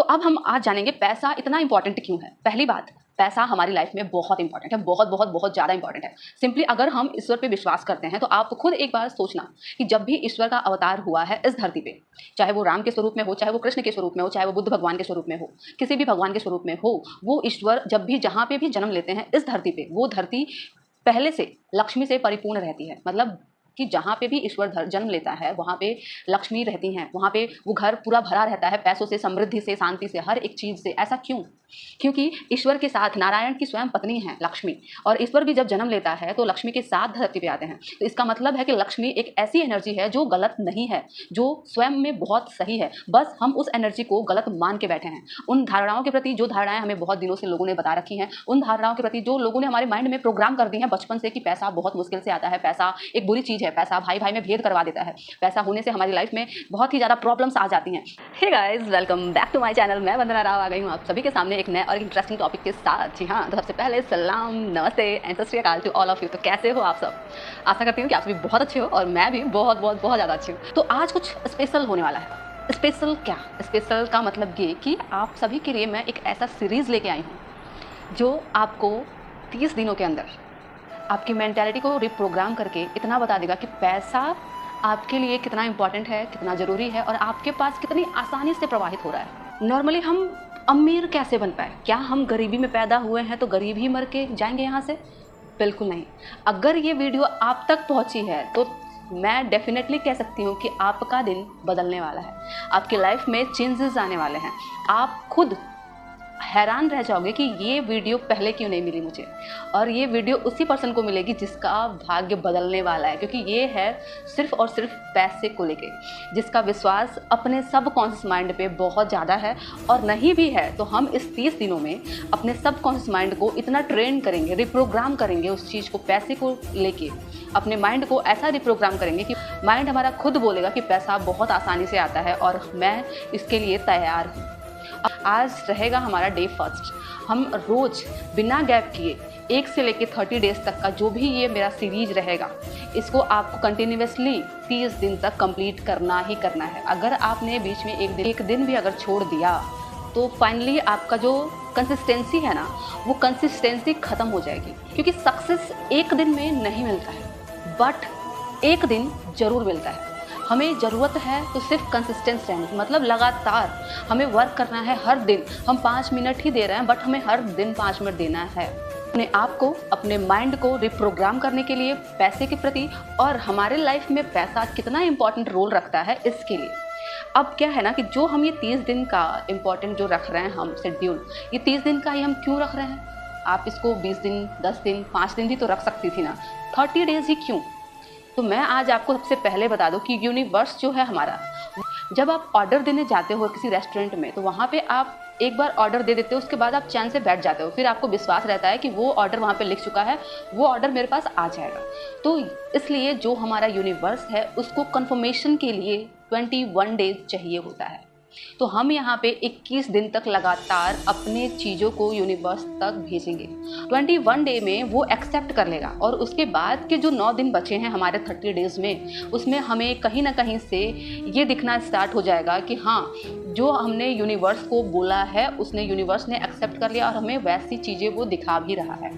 अब हम आज जानेंगे पैसा इतना इंपॉर्टेंट क्यों है। पहली बात, पैसा हमारी लाइफ में बहुत इंपॉर्टेंट है, बहुत बहुत बहुत ज़्यादा इंपॉर्टेंट है। सिंपली अगर हम ईश्वर पे विश्वास करते हैं तो आप खुद एक बार सोचना कि जब भी ईश्वर का अवतार हुआ है इस धरती पे, चाहे वो राम के स्वरूप में हो, चाहे वो कृष्ण के स्वरूप में हो, चाहे वो बुद्ध भगवान के स्वरूप में हो, किसी भी भगवान के स्वरूप में हो, वो ईश्वर जब भी जहाँ पे भी जन्म लेते हैं इस धरती पे, वो धरती पहले से लक्ष्मी से परिपूर्ण रहती है। मतलब कि जहाँ पे भी ईश्वर जन्म लेता है वहाँ पे लक्ष्मी रहती हैं, वहाँ पे वो घर पूरा भरा रहता है पैसों से, समृद्धि से, शांति से, हर एक चीज़ से। ऐसा क्यों? क्योंकि ईश्वर के साथ नारायण की स्वयं पत्नी है लक्ष्मी, और ईश्वर भी जब जन्म लेता है तो लक्ष्मी के साथ धरती पे आते हैं। तो इसका मतलब है कि लक्ष्मी एक ऐसी एनर्जी है जो गलत नहीं है, जो स्वयं में बहुत सही है। बस हम उस एनर्जी को गलत मान के बैठे हैं। उन धारणाओं के प्रति, जो धारणाएं हमें बहुत दिनों से लोगों ने बता रखी हैं, उन धारणाओं के प्रति जो लोगों ने हमारे माइंड में प्रोग्राम कर दी है बचपन से कि पैसा बहुत मुश्किल से आता है, पैसा एक बुरी चीज़ है, पैसा भाई भाई में भेद करवा देता है, पैसा होने से हमारी लाइफ में बहुत ही ज़्यादा प्रॉब्लम्स आ जाती हैं। Hey guys, welcome back to my channel. मैं वंदना राव आ गई हूँ आप सभी के सामने एक नए और इंटरेस्टिंग टॉपिक के साथ। जी हाँ, तो सबसे पहले सलाम, नमस्ते एंड सत श्री अकाल टू ऑल ऑफ यू। तो कैसे हो आप सब? आशा करती हूँ कि आप सभी बहुत अच्छे हो और मैं भी बहुत बहुत बहुत ज़्यादा अच्छी हूँ। तो आज कुछ स्पेशल होने वाला है। स्पेशल क्या? स्पेशल का मतलब ये कि आप सभी के लिए मैं एक ऐसा सीरीज़ लेके आई हूँ जो आपको 30 दिनों के अंदर आपकी मेंटालिटी को रिप्रोग्राम करके इतना बता देगा कि पैसा आपके लिए कितना इंपॉर्टेंट है, कितना ज़रूरी है और आपके पास कितनी आसानी से प्रवाहित हो रहा है। नॉर्मली हम अमीर कैसे बन पाए? क्या हम गरीबी में पैदा हुए हैं तो गरीब ही मर के जाएंगे यहाँ से? बिल्कुल नहीं। अगर ये वीडियो आप तक पहुँची है तो मैं डेफिनेटली कह सकती हूँ कि आपका दिन बदलने वाला है, आपकी लाइफ में चेंजेस आने वाले हैं। आप खुद हैरान रह जाओगे कि ये वीडियो पहले क्यों नहीं मिली मुझे, और ये वीडियो उसी पर्सन को मिलेगी जिसका भाग्य बदलने वाला है। क्योंकि ये है सिर्फ और सिर्फ पैसे को लेके, जिसका विश्वास अपने सब कॉन्शियस माइंड पे बहुत ज़्यादा है, और नहीं भी है तो हम इस 30 दिनों में अपने सब कॉन्शियस माइंड को इतना ट्रेन करेंगे, रिप्रोग्राम करेंगे उस चीज़ को, पैसे को लेके अपने माइंड को ऐसा रिप्रोग्राम करेंगे कि माइंड हमारा खुद बोलेगा कि पैसा बहुत आसानी से आता है और मैं इसके लिए तैयार हूँ। आज रहेगा हमारा डे फर्स्ट। हम रोज बिना गैप किए 1 से लेकर 30 डेज तक का जो भी ये मेरा सीरीज रहेगा, इसको आपको कंटिन्यूसली 30 दिन तक कंप्लीट करना ही करना है। अगर आपने बीच में एक दिन भी अगर छोड़ दिया तो फाइनली आपका जो कंसिस्टेंसी है ना, वो कंसिस्टेंसी ख़त्म हो जाएगी। क्योंकि सक्सेस एक दिन में नहीं मिलता है, बट एक दिन ज़रूर मिलता है। हमें ज़रूरत है तो सिर्फ कंसिस्टेंस रहने की, मतलब लगातार हमें वर्क करना है। हर दिन हम 5 मिनट ही दे रहे हैं, बट हमें हर दिन 5 मिनट देना है अपने आप को, अपने माइंड को रिप्रोग्राम करने के लिए पैसे के प्रति, और हमारे लाइफ में पैसा कितना इंपॉर्टेंट रोल रखता है इसके लिए। अब क्या है ना कि जो हम ये 30 दिन का इम्पॉर्टेंट जो रख रहे हैं हम शेड्यूल, ये 30 दिन का ही हम क्यों रख रहे हैं? आप इसको 20 दिन, 10 दिन, 5 दिन भी तो रख सकती थी ना, 30 डेज ही क्यों? तो मैं आज आपको सबसे पहले बता दूं कि यूनिवर्स जो है हमारा, जब आप ऑर्डर देने जाते हो किसी रेस्टोरेंट में तो वहाँ पे आप एक बार ऑर्डर दे देते हो, उसके बाद आप चैन से बैठ जाते हो, फिर आपको विश्वास रहता है कि वो ऑर्डर वहाँ पे लिख चुका है, वो ऑर्डर मेरे पास आ जाएगा। तो इसलिए जो हमारा यूनिवर्स है उसको कंफर्मेशन के लिए 21 डेज चाहिए होता है। तो हम यहाँ पे 21 दिन तक लगातार अपने चीज़ों को यूनिवर्स तक भेजेंगे। 21 डे में वो एक्सेप्ट कर लेगा, और उसके बाद के जो 9 दिन बचे हैं हमारे 30 डेज़ में, उसमें हमें कहीं ना कहीं से ये दिखना स्टार्ट हो जाएगा कि हाँ, जो हमने यूनिवर्स को बोला है उसने, यूनिवर्स ने एक्सेप्ट कर लिया और हमें वैसी चीज़ें वो दिखा भी रहा है।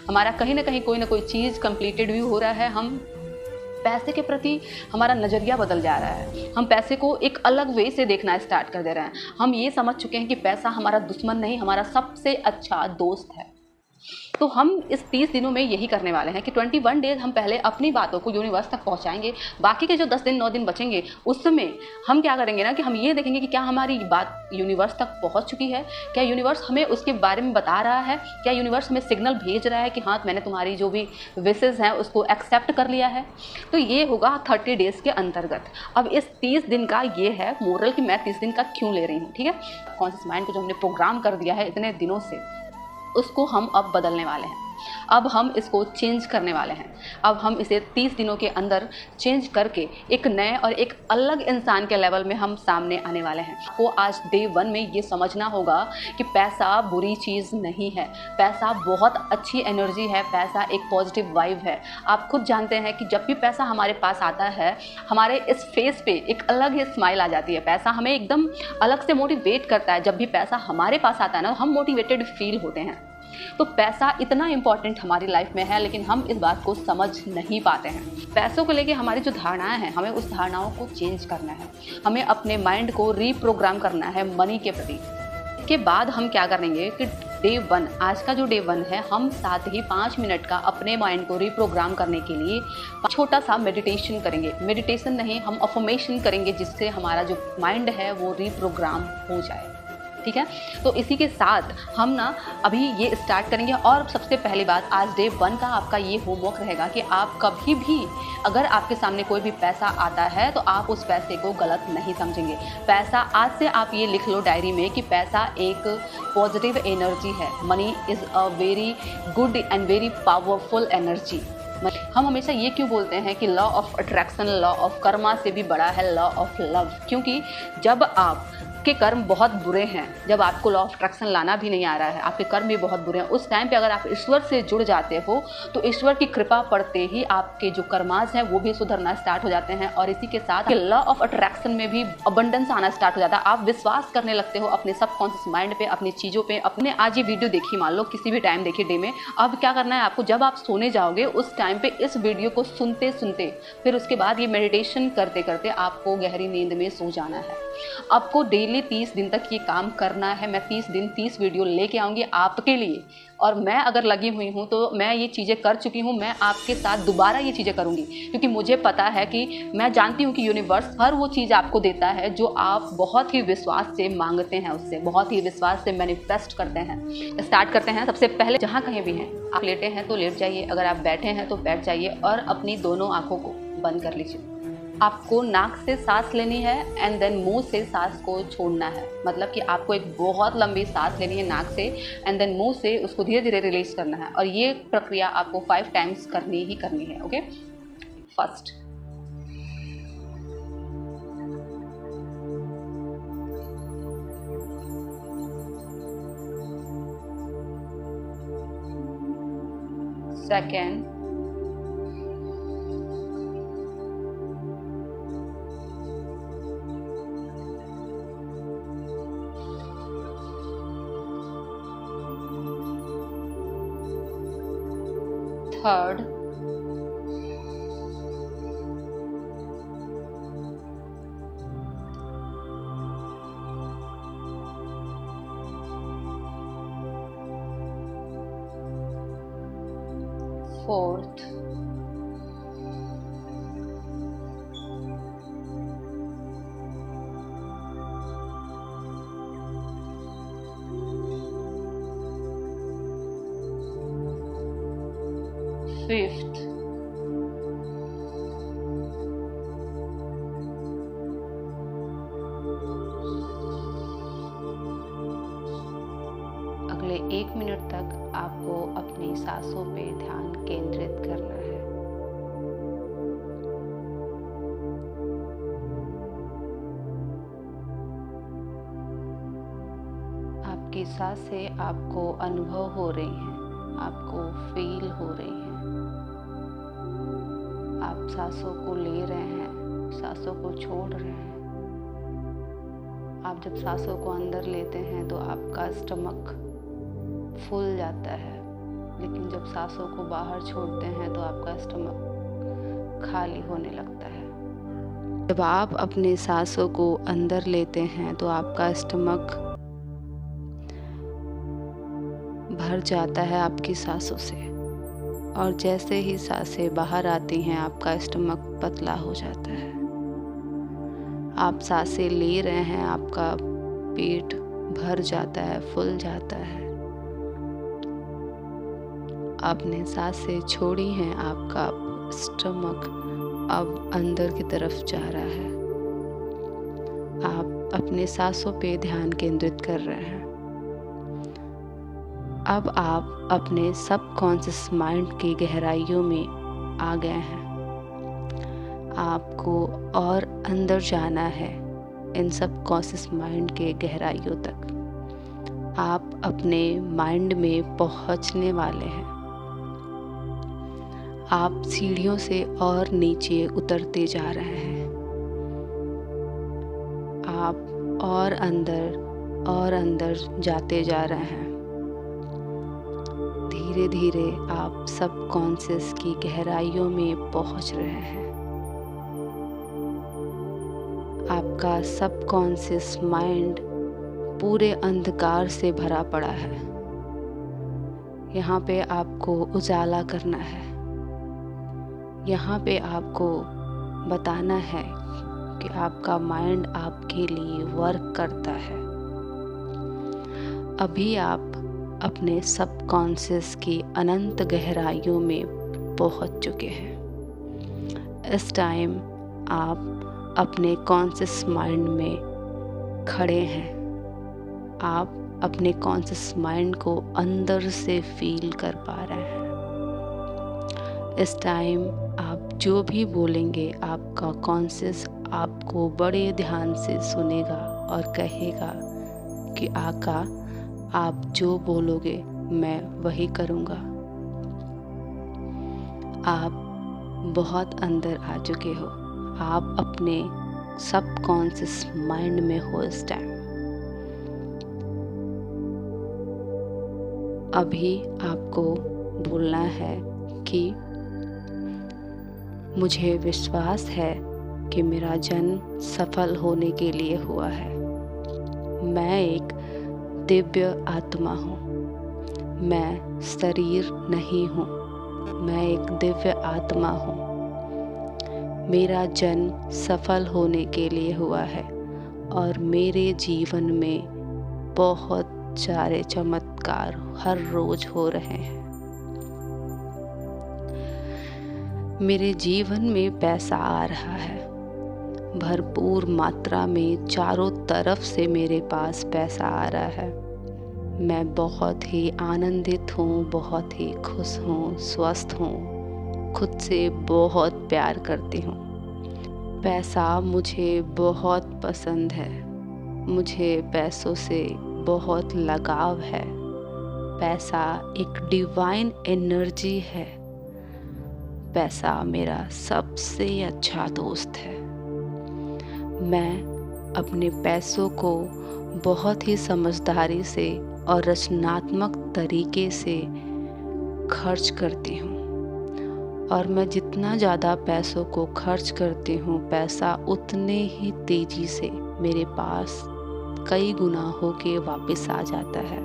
हमारा कहीं ना कहीं कोई ना कोई चीज़ कंप्लीटेड भी हो रहा है। हम पैसे के प्रति हमारा नज़रिया बदल जा रहा है, हम पैसे को एक अलग वे से देखना स्टार्ट कर दे रहे हैं। हम ये समझ चुके हैं कि पैसा हमारा दुश्मन नहीं, हमारा सबसे अच्छा दोस्त है। तो हम इस 30 दिनों में यही करने वाले हैं कि 21 डेज हम पहले अपनी बातों को यूनिवर्स तक पहुंचाएंगे। बाकी के जो 10 दिन 9 दिन बचेंगे उसमें हम क्या करेंगे ना कि हम ये देखेंगे कि क्या हमारी बात यूनिवर्स तक पहुंच चुकी है, क्या यूनिवर्स हमें उसके बारे में बता रहा है, क्या यूनिवर्स हमें सिग्नल भेज रहा है कि हाँ, मैंने तुम्हारी जो भी विशेज़ हैं उसको एक्सेप्ट कर लिया है। तो ये होगा 30 डेज़ के अंतर्गत। अब इस 30 दिन का ये है मोरल कि मैं 30 दिन का क्यों ले रही हूँ, ठीक है। कॉन्शियस माइंड को जो हमने प्रोग्राम कर दिया है इतने दिनों से, उसको हम अब बदलने वाले हैं। अब हम इसको चेंज करने वाले हैं। अब हम इसे 30 दिनों के अंदर चेंज करके एक नए और एक अलग इंसान के लेवल में हम सामने आने वाले हैं। आपको आज डे 1 में ये समझना होगा कि पैसा बुरी चीज़ नहीं है, पैसा बहुत अच्छी एनर्जी है, पैसा एक पॉजिटिव वाइब है। आप खुद जानते हैं कि जब भी पैसा हमारे पास आता है, हमारे इस फेस पे एक अलग ही स्माइल आ जाती है। पैसा हमें एकदम अलग से मोटिवेट करता है। जब भी पैसा हमारे पास आता है ना, हम मोटिवेटेड फील होते हैं। तो पैसा इतना इम्पॉर्टेंट हमारी लाइफ में है, लेकिन हम इस बात को समझ नहीं पाते हैं। पैसों को लेके हमारी जो धारणाएं हैं, हमें उस धारणाओं को चेंज करना है। हमें अपने माइंड को रीप्रोग्राम करना है मनी के प्रति। इसके बाद हम क्या करेंगे कि डे 1, आज का जो डे 1 है, हम साथ ही 5 मिनट का अपने माइंड को रीप्रोग्राम करने के लिए छोटा सा मेडिटेशन करेंगे। मेडिटेशन नहीं, हम अफर्मेशन करेंगे, जिससे हमारा जो माइंड है वो रीप्रोग्राम हो जाए। ठीक है, तो इसी के साथ हम ना अभी ये स्टार्ट करेंगे। और सबसे पहली बात, आज डे 1 का आपका ये होमवर्क रहेगा कि आप कभी भी अगर आपके सामने कोई भी पैसा आता है तो आप उस पैसे को गलत नहीं समझेंगे। पैसा, आज से आप ये लिख लो डायरी में कि पैसा एक पॉजिटिव एनर्जी है। Money is a very good and very powerful energy. हम हमेशा ये क्यों बोलते हैं कि law of attraction, law of Karma से भी बड़ा है लॉ ऑफ लव, क्योंकि जब आप के कर्म बहुत बुरे हैं, जब आपको लॉ ऑफ अट्रैक्शन लाना भी नहीं आ रहा है, आपके कर्म भी बहुत बुरे हैं, उस टाइम पे अगर आप ईश्वर से जुड़ जाते हो तो ईश्वर की कृपा पड़ते ही आपके जो कर्मास हैं वो भी सुधरना स्टार्ट हो जाते हैं। और इसी के साथ लॉ ऑफ अट्रैक्शन में भी अबंडेंस आना स्टार्ट हो जाता है। आप विश्वास करने लगते हो अपने सबकॉन्शियस माइंड पे, अपनी चीज़ों पे। अपने आज ये वीडियो देखी, मान लो किसी भी टाइम देखिए डे में, अब क्या करना है आपको, जब आप सोने जाओगे उस टाइम पे इस वीडियो को सुनते सुनते, फिर उसके बाद ये मेडिटेशन करते करते आपको गहरी नींद में सो जाना है। आपको डेली 30 दिन तक ये काम करना है। मैं 30 दिन 30 वीडियो लेके आऊँगी आपके लिए, और मैं अगर लगी हुई हूँ तो मैं ये चीज़ें कर चुकी हूँ, मैं आपके साथ दोबारा ये चीज़ें करूँगी, क्योंकि मुझे पता है कि मैं जानती हूँ कि यूनिवर्स हर वो चीज़ आपको देता है जो आप बहुत ही विश्वास से मांगते हैं, उससे बहुत ही विश्वास से मैनिफेस्ट करते हैं। स्टार्ट करते हैं। सबसे पहले जहाँ कहीं भी हैं, आप लेटे हैं तो लेट जाइए, अगर आप बैठे हैं तो बैठ जाइए और अपनी दोनों आँखों को बंद कर लीजिए। आपको नाक से सांस लेनी है एंड देन मुंह से सांस को छोड़ना है। मतलब कि आपको एक बहुत लंबी सांस लेनी है नाक से एंड देन मुंह से उसको धीरे धीरे रिलीज करना है, और ये प्रक्रिया आपको 5 टाइम्स करनी ही करनी है। Okay, first, second, third, fourth, fifth, अगले 1 मिनट तक आपको अपनी सांसों पे ध्यान केंद्रित करना है। आपकी सांसें आपको अनुभव हो रही हैं, आपको फील हो रही हैं। आप सांसों को ले रहे हैं, सांसों को छोड़ रहे हैं। आप जब सांसों को अंदर लेते हैं तो आपका स्टमक फूल जाता है, लेकिन जब सांसों को बाहर छोड़ते हैं तो आपका स्टमक खाली होने लगता है। जब आप अपने सांसों को अंदर लेते हैं तो आपका स्टमक भर जाता है आपकी सांसों से, और जैसे ही सांसें बाहर आती हैं आपका स्टमक पतला हो जाता है। आप सांसें ले रहे हैं, आपका पेट भर जाता है, फूल जाता है। आपने सांसें छोड़ी हैं, आपका स्टमक अब अंदर की तरफ जा रहा है। आप अपने सांसों पे ध्यान केंद्रित कर रहे हैं। अब आप अपने सबकॉन्शियस माइंड की गहराइयों में आ गए हैं। आपको और अंदर जाना है इन सबकॉन्शियस माइंड के गहराइयों तक। आप अपने माइंड में पहुंचने वाले हैं। आप सीढ़ियों से और नीचे उतरते जा रहे हैं। आप और अंदर जाते जा रहे हैं। धीरे धीरे आप सबकॉन्शियस की गहराइयों में पहुंच रहे हैं। आपका सबकॉन्शियस माइंड पूरे अंधकार से भरा पड़ा है। यहाँ पे आपको उजाला करना है। यहाँ पे आपको बताना है कि आपका माइंड आपके लिए वर्क करता है। अभी आप अपने सबकॉन्शियस की अनंत गहराइयों में पहुंच चुके हैं। इस टाइम आप अपने कॉन्शियस माइंड में खड़े हैं। आप अपने कॉन्शियस माइंड को अंदर से फील कर पा रहे हैं। इस टाइम आप जो भी बोलेंगे, आपका कॉन्शियस आपको बड़े ध्यान से सुनेगा और कहेगा कि आका, आप जो बोलोगे मैं वही करूँगा। आप बहुत अंदर आ चुके हो। आप अपने सबकॉन्शियस माइंड में हो इस टाइम। अभी आपको बोलना है कि मुझे विश्वास है कि मेरा जन्म सफल होने के लिए हुआ है। मैं एक दिव्य आत्मा हूँ। मैं शरीर नहीं हूँ। मैं एक दिव्य आत्मा हूँ। मेरा जन्म सफल होने के लिए हुआ है और मेरे जीवन में बहुत सारे चमत्कार हर रोज हो रहे हैं। मेरे जीवन में पैसा आ रहा है। भरपूर मात्रा में चारों तरफ से मेरे पास पैसा आ रहा है। मैं बहुत ही आनंदित हूँ, बहुत ही खुश हूँ, स्वस्थ हूँ, खुद से बहुत प्यार करती हूँ। पैसा मुझे बहुत पसंद है। मुझे पैसों से बहुत लगाव है। पैसा एक डिवाइन एनर्जी है। पैसा मेरा सबसे अच्छा दोस्त है। मैं अपने पैसों को बहुत ही समझदारी से और रचनात्मक तरीके से खर्च करती हूँ। और मैं जितना ज़्यादा पैसों को खर्च करती हूँ, पैसा उतने ही तेज़ी से मेरे पास कई गुना होके वापस आ जाता है।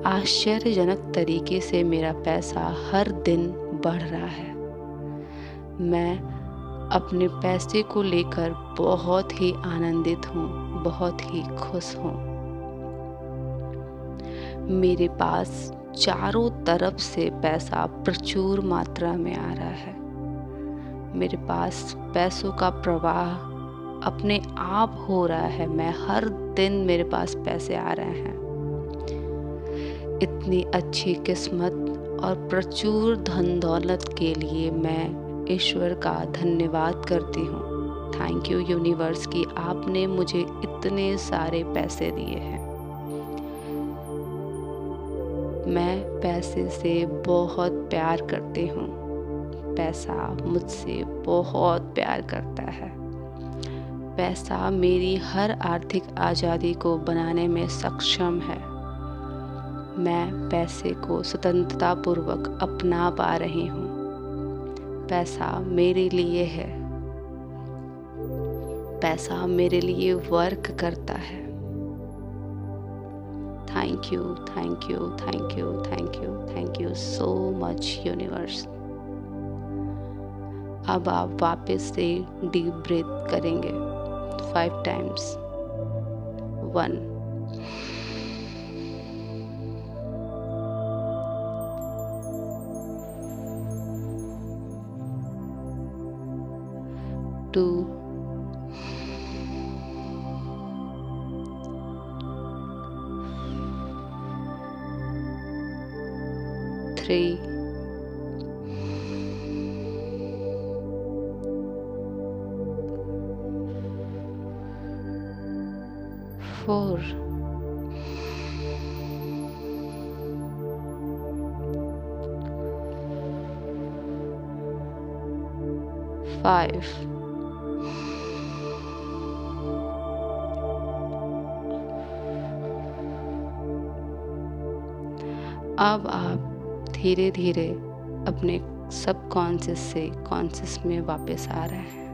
आश्चर्यजनक तरीके से मेरा पैसा हर दिन बढ़ रहा है। मैं अपने पैसे को लेकर बहुत ही आनंदित हूँ, बहुत ही खुश हूँ। मेरे पास चारों तरफ से पैसा प्रचुर मात्रा में आ रहा है। मेरे पास पैसों का प्रवाह अपने आप हो रहा है। मैं हर दिन मेरे पास पैसे आ रहे हैं। इतनी अच्छी किस्मत और प्रचुर धन दौलत के लिए मैं ईश्वर का धन्यवाद करती हूँ। थैंक यू यूनिवर्स कि आपने मुझे इतने सारे पैसे दिए हैं। मैं पैसे से बहुत प्यार करती हूँ। पैसा मुझसे बहुत प्यार करता है। पैसा मेरी हर आर्थिक आज़ादी को बनाने में सक्षम है। मैं पैसे को स्वतंत्रतापूर्वक अपना पा रही हूँ। पैसा मेरे लिए है। पैसा मेरे लिए वर्क करता है। Thank you, thank you, thank you, thank you, thank you so much universe. अब आप वापस से डीप ब्रीथ करेंगे 5 टाइम्स। 1 2 3 3, 4, 5, अब आप धीरे धीरे अपने सबकॉन्शियस से कॉन्शियस में वापस आ रहे हैं।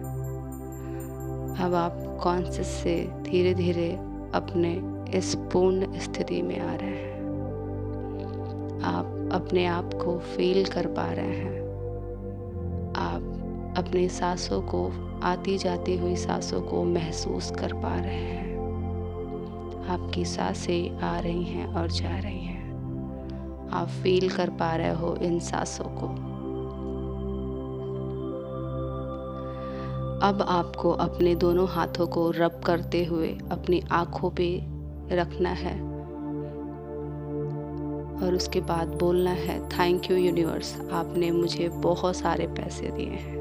अब आप कॉन्शियस से धीरे धीरे अपने इस पूर्ण स्थिति में आ रहे हैं। आप अपने आप को फील कर पा रहे हैं। आप अपनी सांसों को, आती जाती हुई सांसों को महसूस कर पा रहे हैं। आपकी सांसें आ रही हैं और जा रही हैं। आप फील कर पा रहे हो इन सांसों को। अब आपको अपने दोनों हाथों को रब करते हुए अपनी आँखों पे रखना है और उसके बाद बोलना है, थैंक यू यूनिवर्स, आपने मुझे बहुत सारे पैसे दिए हैं।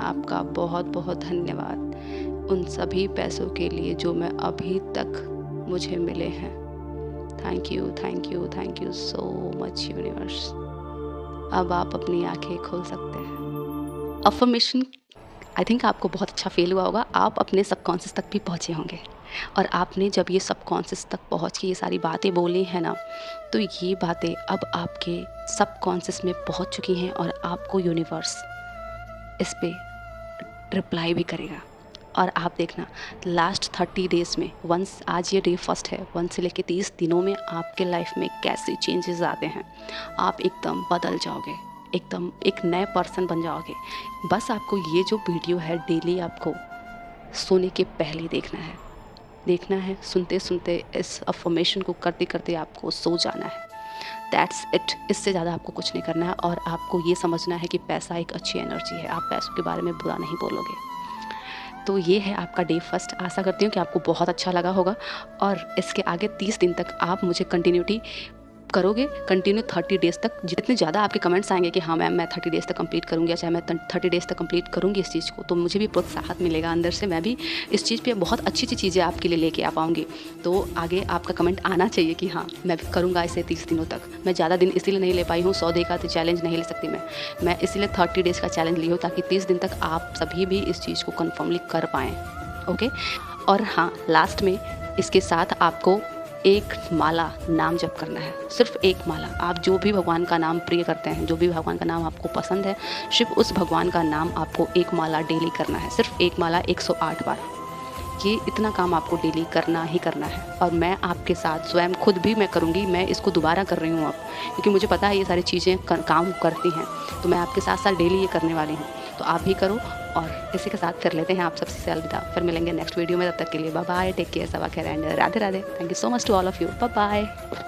आपका बहुत बहुत धन्यवाद उन सभी पैसों के लिए जो मैं अभी तक मुझे मिले हैं। Thank you, thank you, thank you so much universe. अब आप अपनी आंखें खोल सकते हैं। अफर्मेशन आई थिंक आपको बहुत अच्छा फील हुआ होगा। आप अपने सबकॉन्शियस तक भी पहुँचे होंगे और आपने जब ये सबकॉन्शियस तक पहुँच के ये सारी बातें बोली हैं ना, तो ये बातें अब आपके सबकॉन्शियस में पहुँच चुकी हैं और आपको यूनिवर्स इस पे रिप्लाई भी करेगा। और आप देखना लास्ट 30 डेज़ में, वंस आज ये डे फर्स्ट है, 1 से लेकर 30 दिनों में आपके लाइफ में कैसे चेंजेस आते हैं। आप एकदम बदल जाओगे, एकदम एक नए पर्सन बन जाओगे। बस आपको ये जो वीडियो है डेली आपको सोने के पहले देखना है, सुनते सुनते इस अफर्मेशन को करते करते आपको सो जाना है। That's it. इससे ज़्यादा आपको कुछ नहीं करना है और आपको ये समझना है कि पैसा एक अच्छी एनर्जी है। आप पैसों के बारे में बुरा नहीं बोलोगे। तो ये है आपका डे फर्स्ट। आशा करती हूँ कि आपको बहुत अच्छा लगा होगा और इसके आगे 30 दिन तक आप मुझे कंटिन्यू 30 डेज़ तक। जितने ज़्यादा आपके कमेंट्स आएंगे कि हाँ मैम मैं 30 डेज़ तक कंप्लीट करूँगी या चाहे मैं 30 डेज़ तक कंप्लीट करूँगी इस चीज़ को, तो मुझे भी प्रोत्साहन मिलेगा अंदर से। मैं भी इस चीज़ पे बहुत अच्छी अच्छी चीज़ें आपके लिए लेके आ पाऊँगी। तो आगे आपका कमेंट आना चाहिए कि हाँ मैं भी करूँगा इसे 30 दिनों तक। मैं ज़्यादा दिन इसीलिए नहीं ले पाई हूँ, 100 डे का तो चैलेंज नहीं ले सकती मैं इसीलिए 30 डेज़ का चैलेंज ली हूँ ताकि 30 दिन तक आप सभी भी इस चीज़ को कन्फर्मली कर पाएँ। ओके। और हाँ, लास्ट में इसके साथ आपको एक माला नाम जप करना है, सिर्फ एक माला। आप जो भी भगवान का नाम प्रिय करते हैं, जो भी भगवान का नाम आपको पसंद है, सिर्फ उस भगवान का नाम आपको एक माला डेली करना है। सिर्फ एक माला 108 बार। ये इतना काम आपको डेली करना ही करना है। और मैं आपके साथ स्वयं खुद भी मैं करूँगी। मैं इसको दोबारा कर रही हूँ अब, क्योंकि मुझे पता है ये सारी चीज़ें काम करती हैं। तो मैं आपके साथ साथ डेली ये करने वाली हूँ, तो आप भी करो। और इसी के साथ फिर लेते हैं आप सबसे अलविदा। फिर मिलेंगे नेक्स्ट वीडियो में। तब तक के लिए बाय बाय, टेक केयर, सबा खैर and Radhe Radhe. Thank you so much to all of you. Bye bye.